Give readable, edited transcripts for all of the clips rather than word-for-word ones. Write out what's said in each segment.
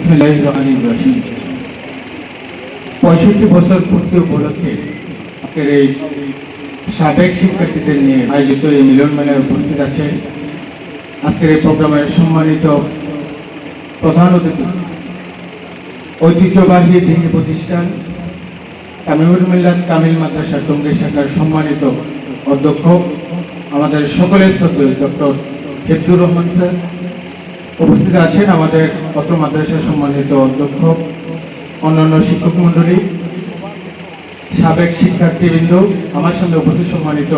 65 বছর পূর্তি উপলক্ষে আজকের এই সাবেক শিক্ষার্থীদের নিয়ে আয়োজিত এই মিলন মেলায় উপস্থিত আছে আজকের এই প্রোগ্রামের সম্মানিত প্রধান অতিথি, ঐতিহ্যবাহী দিনী প্রতিষ্ঠান তামিমুল মিল্লাত কামিল মাদ্রাসা টঙ্গী শাখার সম্মানিত অধ্যক্ষ, আমাদের সকলের শ্রদ্ধেয় ডক্টর হিফজুর রহমান স্যার। উপস্থিত আছেন আমাদের অত্র মাদ্রাসার সম্মানিত অধ্যক্ষ, অন্যান্য শিক্ষক মন্ডলী, সাবেক শিক্ষার্থীবৃন্দ, আমার সামনে উপস্থিত সম্মানিত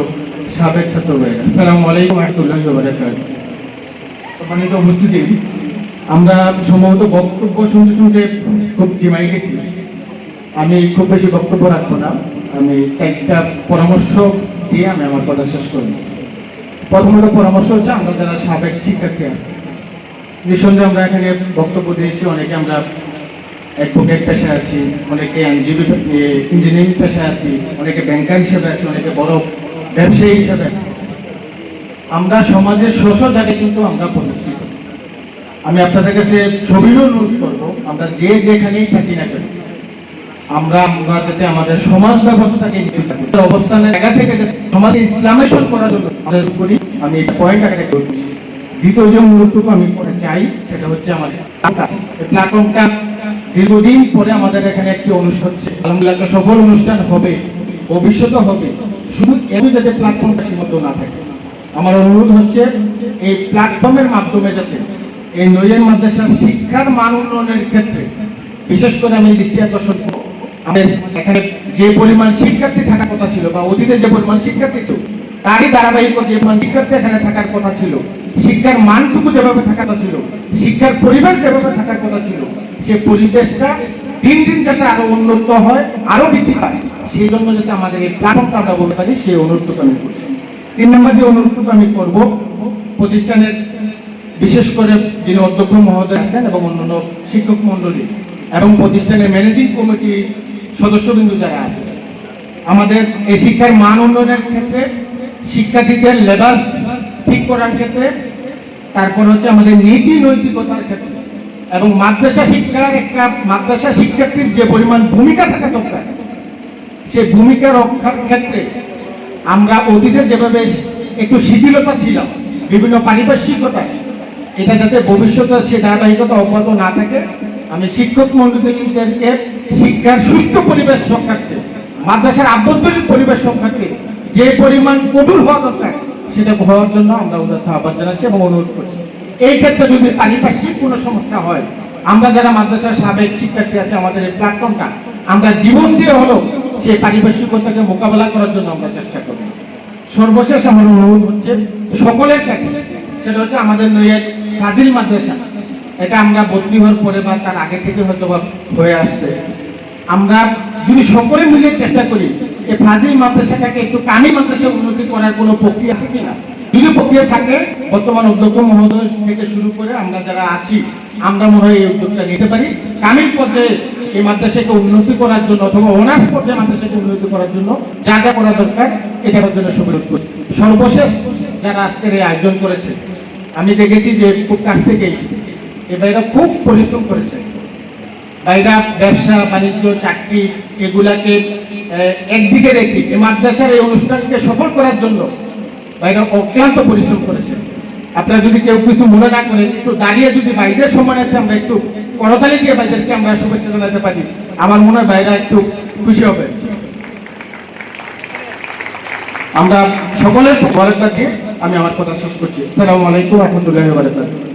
সাবেক ছাত্র ভাইরা, আসসালামু আলাইকুম ওয়া রাহমাতুল্লাহি ওয়া বারাকাতুহু। সম্মানিত উপস্থিতি, আমরা সম্ভবত বক্তব্য শুনতে শুনতে খুব জিমাই গেছি। আমি খুব বেশি বক্তব্য রাখবো না, আমি 4টা পরামর্শ দিয়ে আমি আমার কথা শেষ করব। প্রথমত পরামর্শ হচ্ছে, আমরা যারা সাবেক শিক্ষার্থী আছি, নিঃসন্দেহে আমরা এখানে বক্তব্য দিয়েছি, অনেকে আমরা অ্যাডভোকেট পেশায় আছি, অনেকে আইনজীবী ইঞ্জিনিয়ারিং পেশায় আছি, অনেকে ব্যাংকার হিসেবে আছি, অনেকে বড় ব্যবসায়ী হিসেবে আছি। আমরা সমাজের স্ব জায়গায় কিন্তু আমরা প্রতিষ্ঠিত। আমি আপনাদের কাছে সবিনয় অনুরোধ করবো, আমরা যে যেখানেই থাকি না কেন, আমরা যাতে আমাদের সমাজ ব্যবস্থাকে অবস্থানের জায়গা থেকে সমাজে ইসলামেশন করার জন্য আমাদের করি। আমি এই পয়েন্ট আগে করছি। দ্বিতীয় যে অনুরোধটুকু আমি চাই সেটা হচ্ছে, আমাদের প্ল্যাটফর্মটা দীর্ঘদিন পরে আমাদের এখানে একটি অনুষ্ঠান হচ্ছে, আলহামদুলিল্লাহ একটা সফল অনুষ্ঠান হবে, ভবিষ্যতে হবে। শুধু এমনি যাতে প্ল্যাটফর্মটা সীমিত না থাকে, আমার অনুরোধ হচ্ছে এই প্ল্যাটফর্মের মাধ্যমে যাতে এই নৈয়ার মাদ্রাসার শিক্ষার মান উন্নয়নের ক্ষেত্রে বিশেষ করে আমি দৃষ্টি আকর্ষণ করব। আমাদের এখানে যে পরিমাণ শিক্ষার্থী থাকার কথা ছিল, বা অতীতে যে পরিমাণ শিক্ষার্থী ছিল, তারই ধারাবাহিক যে পরিমাণ শিক্ষার্থী এখানে থাকার কথা ছিল, শিক্ষার মানটুকু যেভাবে থাকার কথা ছিল, শিক্ষার পরিবেশ যেভাবে থাকার কথা ছিল, সেই পরিবেশটা দিন দিন যাতে আরো উন্নত হয়, আরো বৃদ্ধি পায়, সেই জন্য যাতে আমাদের এই প্ল্যাটফর্মটা আমরা বলতে পারি, সেই অনুরোধটুকু আমি করছি। 3 নম্বর যে অনুরোধটুকু আমি করব, প্রতিষ্ঠানের বিশেষ করে যিনি অধ্যক্ষ মহোদয় আছেন এবং অন্যান্য শিক্ষক মন্ডলী এবং প্রতিষ্ঠানের ম্যানেজিং কমিটি সদস্যবৃন্দ যারা আছে, আমাদের এই শিক্ষার মান উন্নয়নের ক্ষেত্রে, শিক্ষার্থীদের লেবাস ঠিক করার ক্ষেত্রে, তারপর হচ্ছে আমাদের নীতি নৈতিকতার ক্ষেত্রে, এবং মাদ্রাসা শিক্ষার একটা মাদ্রাসা শিক্ষার্থীর যে পরিমাণ ভূমিকা থাকা দরকার, সেই ভূমিকা রক্ষার ক্ষেত্রে আমরা অতীতে যেভাবে একটু শিথিলতা ছিলাম, বিভিন্ন পারিপার্শ্বিকতা, এটা যাতে ভবিষ্যতে সে ধারাবাহিকতা অব্যাহত না থাকে, আমি শিক্ষক মন্ডলীদেরকে শিক্ষার সুষ্ঠু পরিবেশ রক্ষার্থে, মাদ্রাসার আভ্যন্তরীণ পরিবেশ রক্ষার্থে যে পরিমাণ কঠোর হওয়া দরকার, সেটা হওয়ার জন্য আমরা উদাত্ত আহ্বান জানাচ্ছি এবং অনুরোধ করছি। এই ক্ষেত্রে যদি পারিপার্শ্বিক কোনো সমস্যা হয়, আমরা যারা মাদ্রাসার সাবেক শিক্ষার্থী আছে, আমাদের এই প্ল্যাটফর্মটা আমরা জীবন দিয়ে হলো সেই পারিপার্শ্বিকতাকে মোকাবেলা করার জন্য আমরা চেষ্টা করব। সর্বশেষ আমার অনুরোধ হচ্ছে সকলের কাছে, সেটা হচ্ছে আমাদের নৈয়ার ফাজিল মাদ্রাসা, এটা আমরা বদলি হওয়ার পরে বা তার আগে থেকে হয়তো বা হয়ে আসছে, আমরা যদি সকলে মিলে চেষ্টা করি এই ফাজিল মাদ্রাসাটাকে একটু কামিল মাদ্রাসা উন্নতি করার কোনো প্রক্রিয়া আছে কিনা, যদি প্রক্রিয়া থাকে, বর্তমান অধ্যক্ষ মহোদয় থেকে শুরু করে আমরা যারা আছি, আমরা মনে হয় এই উদ্যোগটা নিতে পারি। কামিল পর্যায়ে এই মাদ্রাসাকে উন্নতি করার জন্য অথবা অনার্স পর্যায়ে মাদ্রাসাকে উন্নতি করার জন্য যা যা করা দরকার, এটার জন্য সুবিধা করি। সর্বশেষ যারা আজকের এই আয়োজন করেছে, আমি দেখেছি যে খুব কাছ থেকেই এই ভাইরা খুব পরিশ্রম করেছে। ভাইরা ব্যবসা বাণিজ্য চাকরি এগুলাকে একদিকে রেখে এই মাদ্রাসার এই অনুষ্ঠানকে সফল করার জন্য ভাইরা অক্লান্ত পরিশ্রম করেছে। আপনারা যদি কেউ কিছু মনে না করেন, একটু দাঁড়িয়ে যদি বাইরের সম্মানার্থে আমরা একটু করতালি দিয়ে ভাইদেরকে আমরা শুভেচ্ছা জানাতে পারি, আমার মনে হয় ভাইরা একটু খুশি হবে। আমরা সকলের বরাদ্দ দিয়ে আমি আমার কথা শেষ করছি। আসসালামু আলাইকুম ওয়া রাহমাতুল্লাহি ওয়া বারাকাতুহু।